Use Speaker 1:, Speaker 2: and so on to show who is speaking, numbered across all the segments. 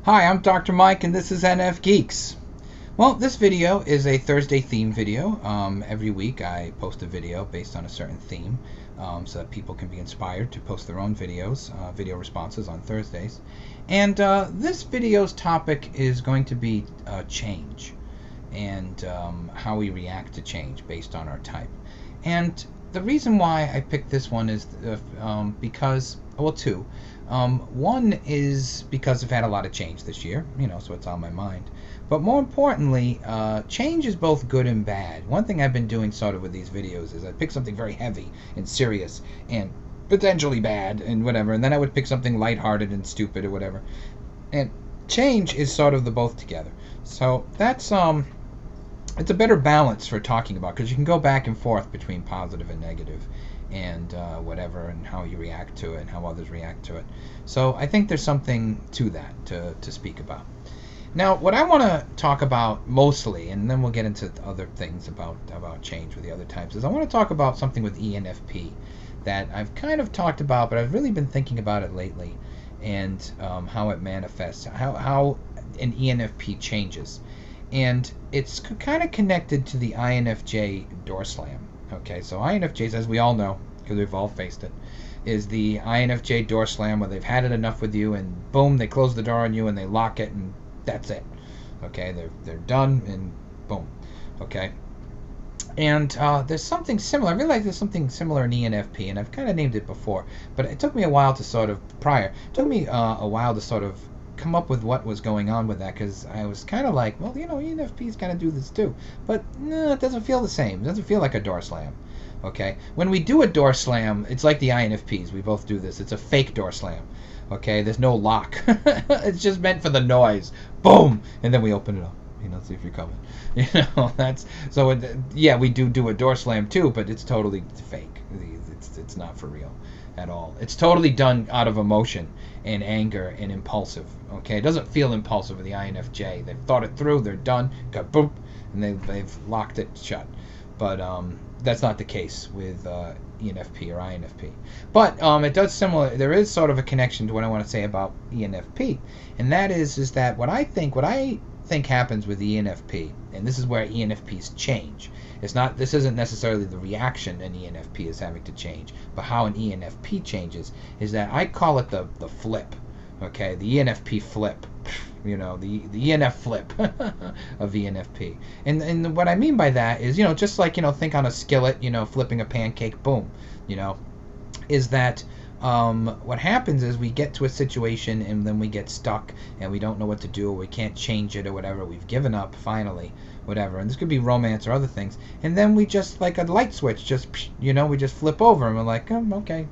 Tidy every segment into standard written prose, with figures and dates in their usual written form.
Speaker 1: Hi, I'm Dr. Mike and this is NFGeeks. Well, this video is a Thursday theme video. Every week I post a video based on a certain theme so that people can be inspired to post their own videos, video responses on Thursdays. And this video's topic is going to be change and how we react to change based on our type. And the reason why I picked this one is because, well, two. One is because I've had a lot of change this year, so it's on my mind. But more importantly, change is both good and bad. One thing I've been doing sort of with these videos is I pick something very heavy and serious and potentially bad and whatever, and then I would pick something lighthearted and stupid or whatever. And change is sort of the both together. So that's it's a better balance for talking about, because you can go back and forth between positive and negative and whatever, and how you react to it and how others react to it. So I think there's something to that to speak about. Now, what I want to talk about mostly, and then we'll get into other things about change with the other types, is I want to talk about something with ENFP that I've kind of talked about, but I've really been thinking about it lately, and how it manifests, how an ENFP changes. And it's kind of connected to the INFJ door slam. Okay, so INFJs, as we all know, because we've all faced it, is the INFJ door slam, where they've had it enough with you, and boom, they close the door on you and they lock it, and that's it. Okay, they're done, and boom. Okay, and there's something similar. I realize there's something similar in ENFP, and I've kind of named it before, but it took me a while to sort of a while to sort of come up with what was going on with that, because I was kind of like, well, ENFPs kind of do this too, but no, it doesn't feel the same. It doesn't feel like a door slam. Okay, when we do a door slam, it's like the INFPs. We both do this. It's a fake door slam. Okay, there's no lock. It's just meant for the noise. Boom, and then we open it up. See if you're coming. That's so. Yeah, we do a door slam too, but it's totally fake. It's not for real at all. It's totally done out of emotion and anger and impulsive. Okay, it doesn't feel impulsive with the INFJ. They've thought it through. They're done. Got boom, and they've locked it shut. But that's not the case with ENFP or INFP. But it does similar. There is sort of a connection to what I want to say about ENFP, and that is that what I think happens with ENFP, and this is where ENFPs change. This isn't necessarily the reaction an ENFP is having to change, but how an ENFP changes is that I call it the flip. Okay, the ENFP flip. The ENF flip of ENFP. And what I mean by that is, just like, think on a skillet, flipping a pancake, boom, is that what happens is we get to a situation and then we get stuck and we don't know what to do, or we can't change it or whatever. We've given up finally, whatever. And this could be romance or other things. And then we just, like a light switch, we just flip over and we're like, okay,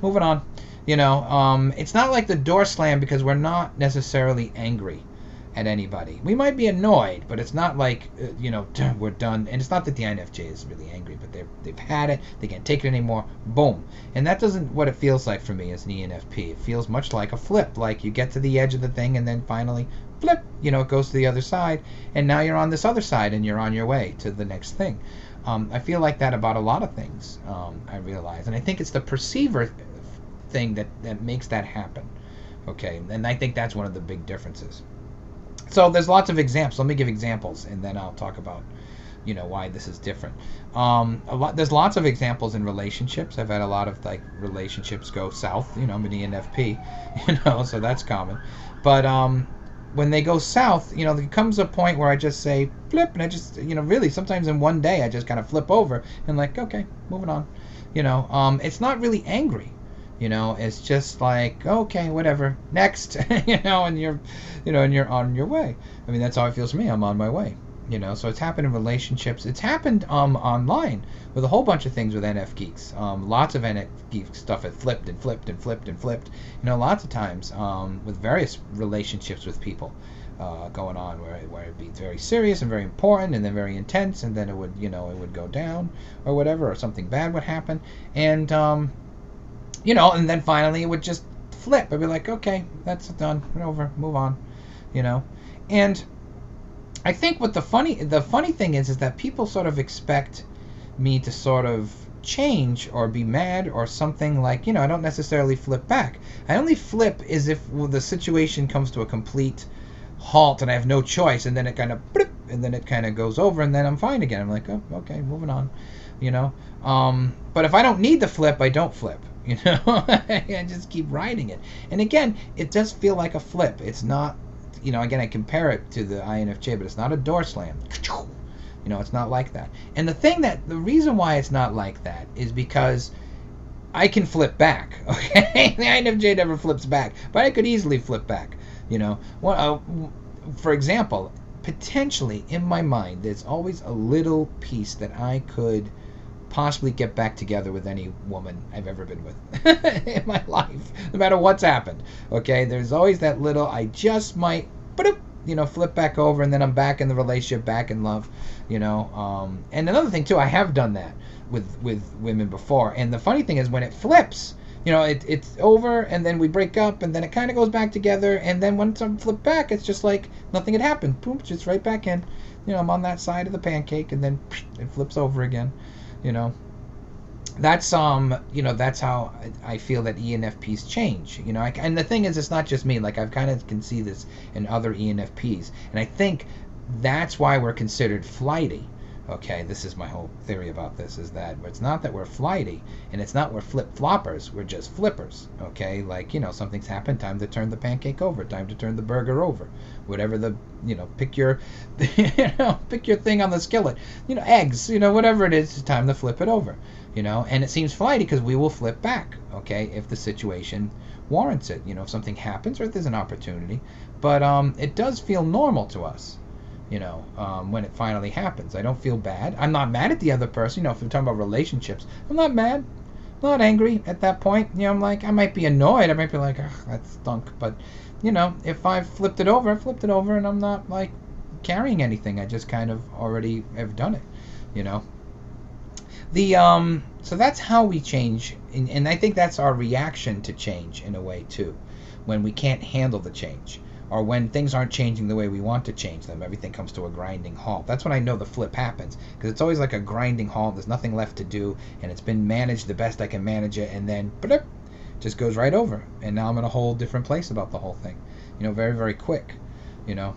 Speaker 1: moving on. It's not like the door slam, because we're not necessarily angry at anybody. We might be annoyed, but it's not like, we're done. And it's not that the INFJ is really angry, but they've had it. They can't take it anymore. Boom. And that doesn't what it feels like for me as an ENFP. It feels much like a flip. Like you get to the edge of the thing and then finally flip, it goes to the other side. And now you're on this other side and you're on your way to the next thing. I feel like that about a lot of things, I realize. And I think it's the perceiver thing that makes that happen. Okay, and I think that's one of the big differences. So there's lots of examples. Let me give examples, and then I'll talk about why this is different. There's lots of examples in relationships. I've had a lot of relationships go south. I'm an ENFP, so that's common. But when they go south, there comes a point where I just say flip, and I just really sometimes in one day I just kind of flip over and like, okay, moving on. It's not really angry. It's just like, okay, whatever, next, and you're on your way. I mean, that's how it feels to me. I'm on my way. You know, so it's happened in relationships. It's happened online with a whole bunch of things with NFGeeks. Lots of NFGeek stuff had flipped and flipped and flipped and flipped. You know, lots of times with various relationships with people going on where it'd be very serious and very important and then very intense, and then it would, you know, it would go down or whatever, or something bad would happen, and you know, and then finally it would just flip. I'd be like, okay, that's done, over, move on, you know, and I think what the funny thing is that people sort of expect me to sort of change or be mad or something, like, you know, I don't necessarily flip back. I only flip is if the situation comes to a complete halt and I have no choice, and then it kind of and then it kind of goes over, and then I'm fine again. I'm like, oh, okay, moving on, you know. But if I don't need to flip, I don't flip. You know, I just keep riding it. And again, it does feel like a flip. It's not. You know, again, I compare it to the INFJ, but it's not a door slam. You know, it's not like that. And the reason why it's not like that is because I can flip back. Okay, the INFJ never flips back, but I could easily flip back. You know, for example, potentially in my mind, there's always a little piece that I could possibly get back together with any woman I've ever been with in my life, no matter what's happened. Okay, there's always that little, I just might, you know, flip back over, and then I'm back in the relationship, back in love, you know. And another thing too, I have done that with women before, and the funny thing is when it flips, you know, it's over, and then we break up, and then it kind of goes back together, and then once I'm flipped back, it's just like nothing had happened. Boom, just right back in. You know, I'm on that side of the pancake, and then it flips over again. You know, that's you know, that's how I feel that ENFPs change. You know, and the thing is, it's not just me. Like, I've kind of can see this in other ENFPs, and I think that's why we're considered flighty. Okay, this is my whole theory about this, is that it's not that we're flighty, and it's not we're flip-floppers, we're just flippers. Okay, like, you know, something's happened, time to turn the pancake over, time to turn the burger over, whatever the, you know, pick your you know, pick your thing on the skillet, you know, eggs, you know, whatever it is, it's time to flip it over, you know. And it seems flighty because we will flip back, okay, if the situation warrants it, you know, if something happens or if there's an opportunity. But it does feel normal to us, you know, when it finally happens. I don't feel bad. I'm not mad at the other person. You know, if we're talking about relationships, I'm not mad, not angry at that point. You know, I'm like, I might be annoyed. I might be like, oh, that stunk. But, you know, if I flipped it over, and I'm not, like, carrying anything. I just kind of already have done it, you know. So that's how we change. And I think that's our reaction to change in a way, too, when we can't handle the change, or when things aren't changing the way we want to change them. Everything comes to a grinding halt. That's when I know the flip happens, because it's always like a grinding halt. There's nothing left to do, and it's been managed the best I can manage it, and then just goes right over, and now I'm in a whole different place about the whole thing, you know, very, very quick, you know.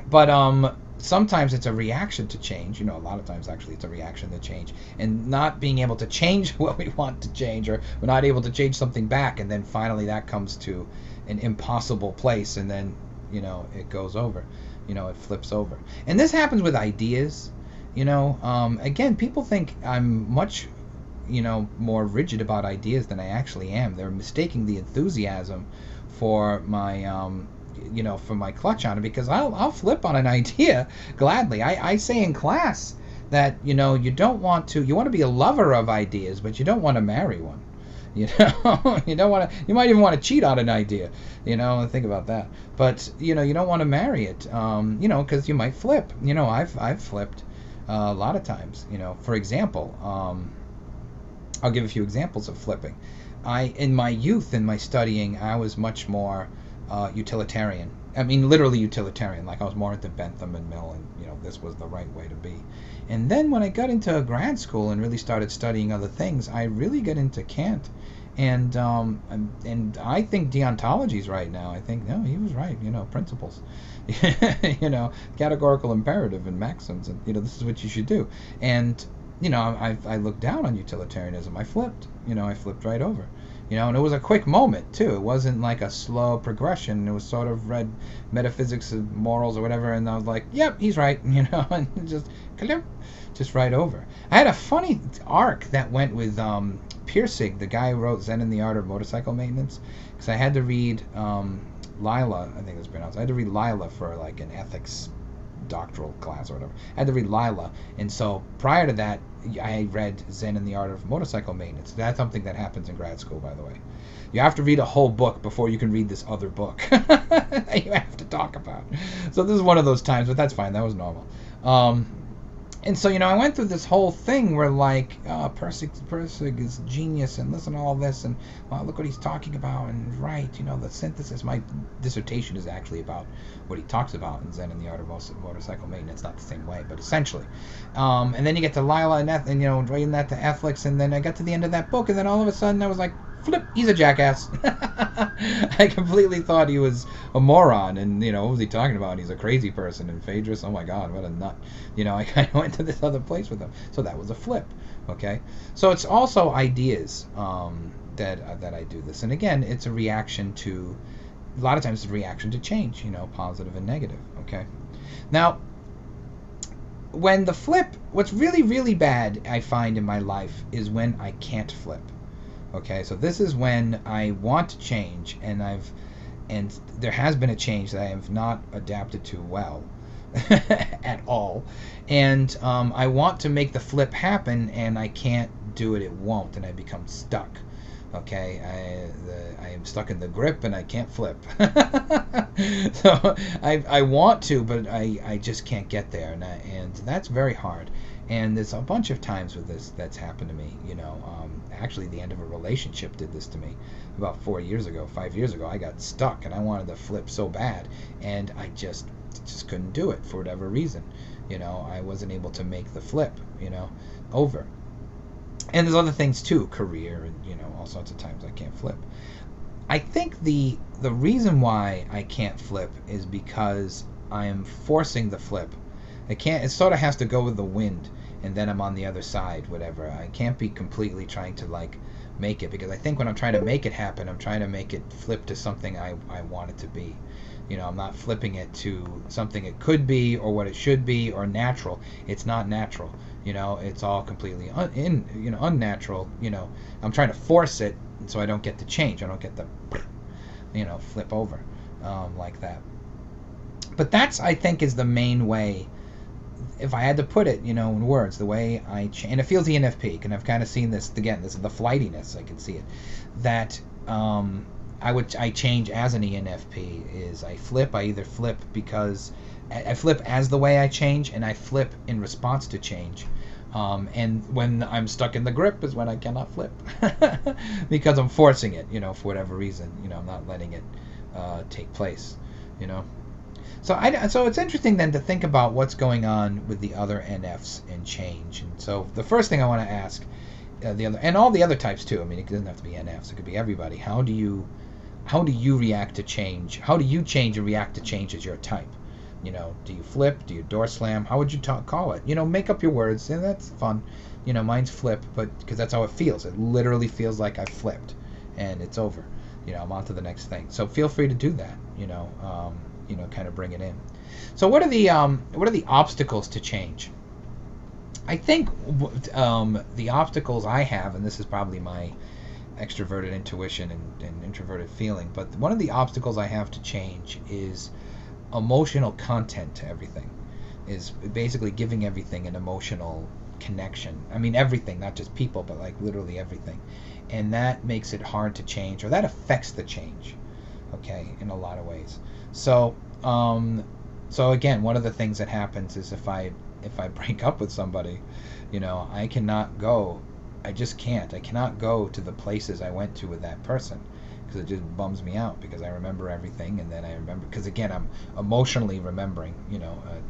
Speaker 1: But sometimes it's a reaction to change, you know. A lot of times actually it's a reaction to change, and not being able to change what we want to change, or we're not able to change something back, and then finally that comes to an impossible place, and then, you know, it goes over, you know, it flips over. And this happens with ideas, you know. Again, people think I'm much, you know, more rigid about ideas than I actually am. They're mistaking the enthusiasm for my you know, for my clutch on it, because I'll flip on an idea gladly. I say in class that, you know, you want to be a lover of ideas, but you don't want to marry one. You know, you might even want to cheat on an idea, you know, think about that. But, you know, you don't want to marry it, you know, because you might flip. You know, I've flipped a lot of times, you know. For example, I'll give a few examples of flipping. In my youth, in my studying, I was much more utilitarian. I mean, literally utilitarian. Like, I was more into Bentham and Mill, and, you know, this was the right way to be. And then when I got into grad school and really started studying other things, I really got into Kant. And I think deontology is right now. I think, no, he was right, you know, principles. You know, categorical imperative and maxims, and, you know, this is what you should do. And, you know, I looked down on utilitarianism. I flipped right over. You know, and it was a quick moment, too. It wasn't like a slow progression. It was sort of read metaphysics of morals or whatever, and I was like, yep, he's right, you know, and just right over. I had a funny arc that went with Pirsig, the guy who wrote Zen and the Art of Motorcycle Maintenance, because I had to read Lila, I think it's pronounced. I had to read Lila for, like, an ethics doctoral class or whatever. I had to read Lila, and so prior to that, I read Zen and the Art of Motorcycle Maintenance. That's something that happens in grad school, by the way. You have to read a whole book before you can read this other book. You have to talk about. So this is one of those times, but that's fine. That was normal. And so, I went through this whole thing where, like, Persig is genius, and listen to all this, and, well, look what he's talking about, and right, the synthesis. My dissertation is actually about what he talks about in Zen and the Art of Motorcycle Maintenance. Not the same way, but essentially. And then you get to Lila and reading that to ENFLIPS, and then I got to the end of that book, and then all of a sudden I was like, flip, he's a jackass. I completely thought he was a moron, and what was he talking about? He's a crazy person. And Phaedrus, oh my God, what a nut. I kind of went to this other place with him. So that was a flip. Okay, so it's also ideas that I do this, and again, it's a reaction to. A lot of times, it's a reaction to change. Positive and negative. Okay, now. When the flip, what's really, really bad I find in my life is when I can't flip. Okay, so this is when I want to change, and there has been a change that I have not adapted to well at all, and I want to make the flip happen, and I can't do it. It won't, and I become stuck. Okay, I am stuck in the grip, and I can't flip. So I want to, but I just can't get there, and that's very hard. And there's a bunch of times with this that's happened to me. Actually, the end of a relationship did this to me. About 5 years ago, I got stuck, and I wanted to flip so bad, and I just couldn't do it for whatever reason. I wasn't able to make the flip. Over. And there's other things too, career, and all sorts of times I can't flip. I think the reason why I can't flip is because I am forcing the flip. I can't. It sort of has to go with the wind, and then I'm on the other side, whatever. I can't be completely trying to make it, because I think when I'm trying to make it happen, I'm trying to make it flip to something I want it to be. I'm not flipping it to something it could be or what it should be or natural. It's not natural. It's all completely unnatural. I'm trying to force it so I don't get to change. I don't get the flip over like that. But that's, I think, is the main way. If I had to put it, in words, the way I change, and it feels ENFP, and I've kind of seen this again. This is the flightiness. I can see it. That I change as an ENFP is I flip. I either flip because I flip as the way I change, and I flip in response to change. And when I'm stuck in the grip is when I cannot flip because I'm forcing it, for whatever reason. I'm not letting it take place. So it's interesting then to think about what's going on with the other NFs and change. And so the first thing I want to ask and all the other types too. I mean, it doesn't have to be NFs. It could be everybody. How do you react to change? How do you change and react to change as your type? Do you flip? Do you door slam? How would you call it? Make up your words. Yeah, that's fun. Mine's flip, but because that's how it feels. It literally feels like I flipped, and it's over. I'm on to the next thing. So feel free to do that. Kind of bring it in. So what are the obstacles to change? I think the obstacles I have, and this is probably my extroverted intuition and introverted feeling, but one of the obstacles I have to change is emotional content to everything. Is basically giving everything an emotional connection. I mean everything, not just people, but literally everything. And that makes it hard to change, or that affects the change, okay, in a lot of ways. So again, one of the things that happens is if I break up with somebody, I cannot go. I just can't. I cannot go to the places I went to with that person, because it just bums me out, because I remember everything, and then I remember, because again, I'm emotionally remembering,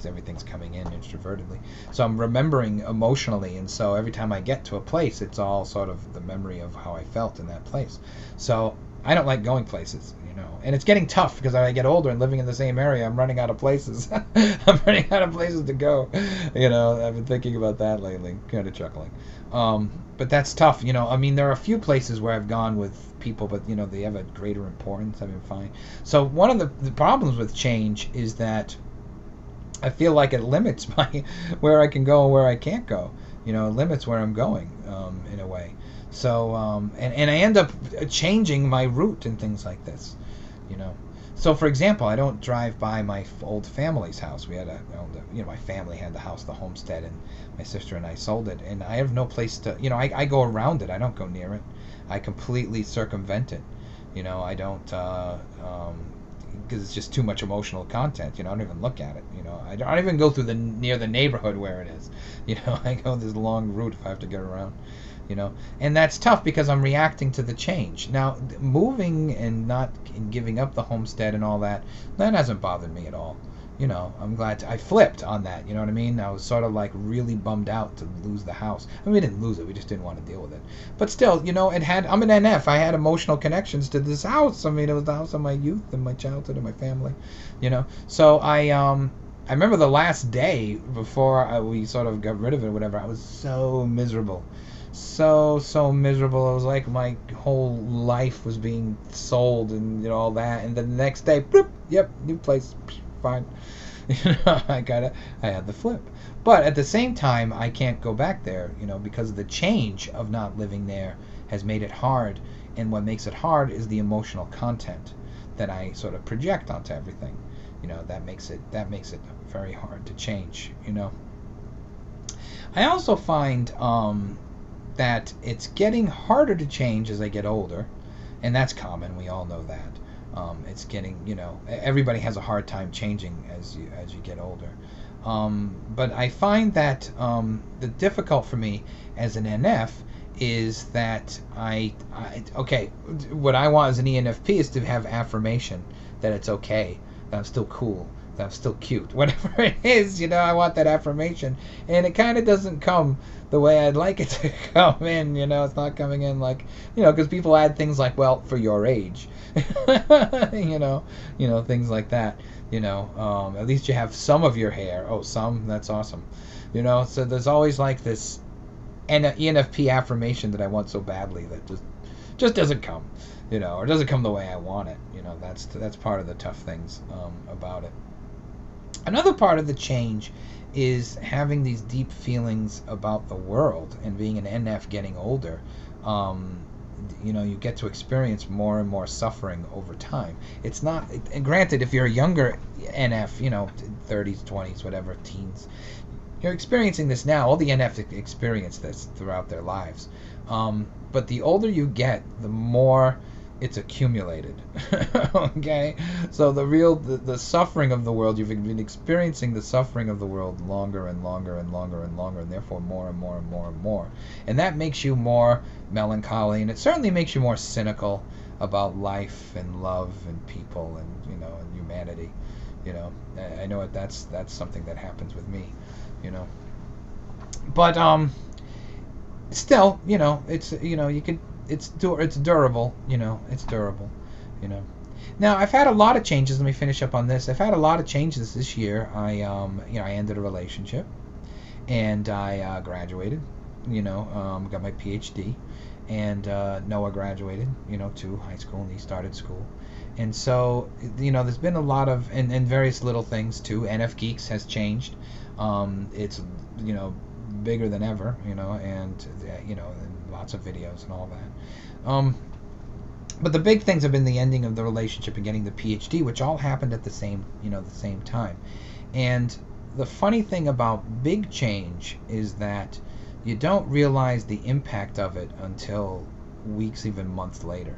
Speaker 1: everything's coming in introvertedly, so I'm remembering emotionally, and so every time I get to a place, it's all sort of the memory of how I felt in that place. So I don't like going places, and it's getting tough, because as I get older and living in the same area, I'm running out of places. I'm running out of places to go. I've been thinking about that lately, kind of chuckling. But that's tough. I mean, there are a few places where I've gone with people, but they have a greater importance. I've been fine. So one of the problems with change is that I feel like it limits where I can go and where I can't go. It limits where I'm going in a way. So and I end up changing my route and things like this. So, for example, I don't drive by my old family's house. We had my family had the house, the homestead, and my sister and I sold it. And I have no place to, I go around it. I don't go near it. I completely circumvent it. I don't, because it's just too much emotional content. I don't even look at it. I don't even go through near the neighborhood where it is. I go this long route if I have to get around. And that's tough because I'm reacting to the change. Now, moving and giving up the homestead and all that hasn't bothered me at all. I'm glad I flipped on that. You know what I mean? I was sort of like really bummed out to lose the house. I mean, we didn't lose it. We just didn't want to deal with it. But still, I'm an NF. I had emotional connections to this house. I mean, it was the house of my youth and my childhood and my family. So I remember the last day before we sort of got rid of it or whatever, I was so miserable. So miserable. It was like my whole life was being sold and all that. And then the next day, bloop, yep, new place, fine. I had the flip. But at the same time, I can't go back there, because the change of not living there has made it hard. And what makes it hard is the emotional content that I sort of project onto everything. That makes it very hard to change. I also find that it's getting harder to change as I get older, and that's common. We all know that. It's getting, everybody has a hard time changing as you get older. But I find that the difficult for me as an NF is that what I want as an ENFP is to have affirmation that it's okay, that I'm still cool, that I'm still cute, whatever it is. I want that affirmation, and it kind of doesn't come the way I'd like it to come in. It's not coming in like, because people add things like, well, for your age, things like that. At least you have some of your hair. Oh, some, that's awesome. So there's always like this ENFP affirmation that I want so badly that just doesn't come, or doesn't come the way I want it. That's part of the tough things about it. Another part of the change is having these deep feelings about the world, and being an NF getting older. You get to experience more and more suffering over time. It's not, and granted, if you're a younger NF, 30s, 20s, whatever, teens, you're experiencing this now. All the NFs experience this throughout their lives. But the older you get, the more it's accumulated. Okay? So the suffering of the world, you've been experiencing the suffering of the world longer and longer and longer and longer, and therefore more and more and more and more. And that makes you more melancholy, and it certainly makes you more cynical about life and love and people and, and humanity. I know that's something that happens with me, But still, it's it's durable, it's durable, Now, I've had a lot of changes. Let me finish up on this. I've had a lot of changes this year. I ended a relationship, and I graduated, got my PhD, and Noah graduated, to high school, and he started school. And so, there's been a lot of, and various little things too. NFGeeks has changed. It's, bigger than ever, and lots of videos and all that. But the big things have been the ending of the relationship and getting the PhD, which all happened at the same time. And the funny thing about big change is that you don't realize the impact of it until weeks, even months later.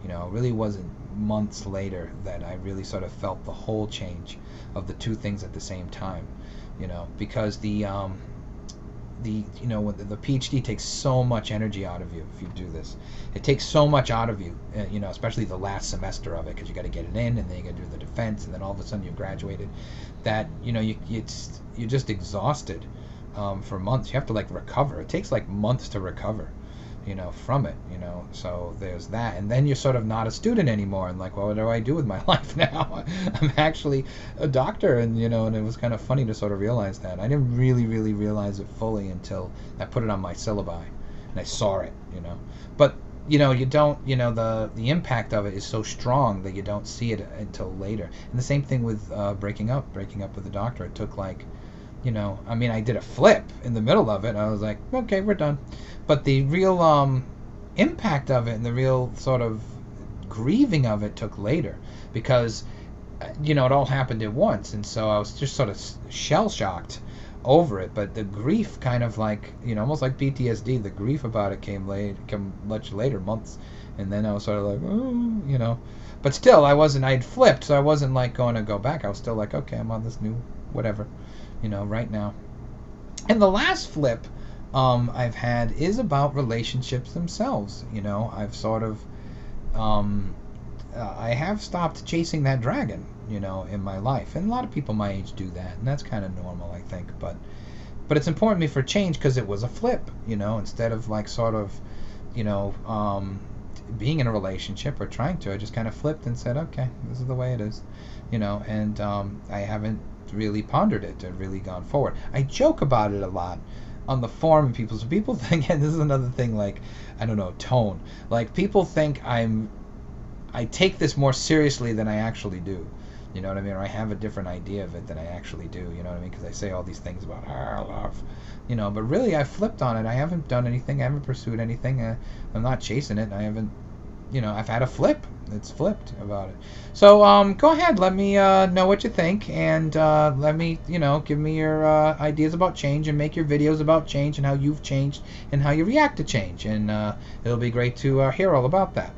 Speaker 1: It really wasn't months later that I really sort of felt the whole change of the two things at the same time. Because the PhD takes so much energy out of you if you do this. It takes so much out of you, especially the last semester of it, because you got to get it in, and then you got to do the defense, and then all of a sudden you've graduated. That you're just exhausted for months. You have to recover. It takes months to recover, from it. So there's that, and then you're sort of not a student anymore, and well, what do I do with my life now? I'm actually a doctor, and and it was kind of funny to sort of realize that. I didn't really realize it fully until I put it on my syllabi, and I saw it. But you don't, the impact of it is so strong that you don't see it until later. And the same thing with breaking up with the doctor. It took I did a flip in the middle of it. I was like, okay, we're done. But the real impact of it and the real sort of grieving of it took later, because you know, it all happened at once, and so I was just sort of shell shocked over it. But the grief, kind of like, you know, almost like PTSD, the grief about it came much later, months, and then I was sort of like, oh, you know, but still, I'd flipped, so I wasn't like going to go back. I was still like, okay, I'm on this new whatever, you know, right now. And the last flip I've had is about relationships themselves. You know, I've sort of I have stopped chasing that dragon, you know, in my life, and a lot of people my age do that, and that's kind of normal, I think. But it's important to me for change because it was a flip, you know, instead of like sort of, you know, being in a relationship or trying to. I just kind of flipped and said, okay, this is the way it is, you know, and I haven't really pondered it or really gone forward. I joke about it a lot on the forum, and people think, and this is another thing, like, I don't know, tone. Like, people think I take this more seriously than I actually do. You know what I mean? Or I have a different idea of it than I actually do. You know what I mean? Because I say all these things about love, you know. But really, I flipped on it. I haven't done anything. I haven't pursued anything. I'm not chasing it. I haven't, you know. I've had a flip. It's flipped about it. So go ahead. Let me know what you think, and let me, you know, give me your ideas about change, and make your videos about change and how you've changed and how you react to change. And it'll be great to hear all about that.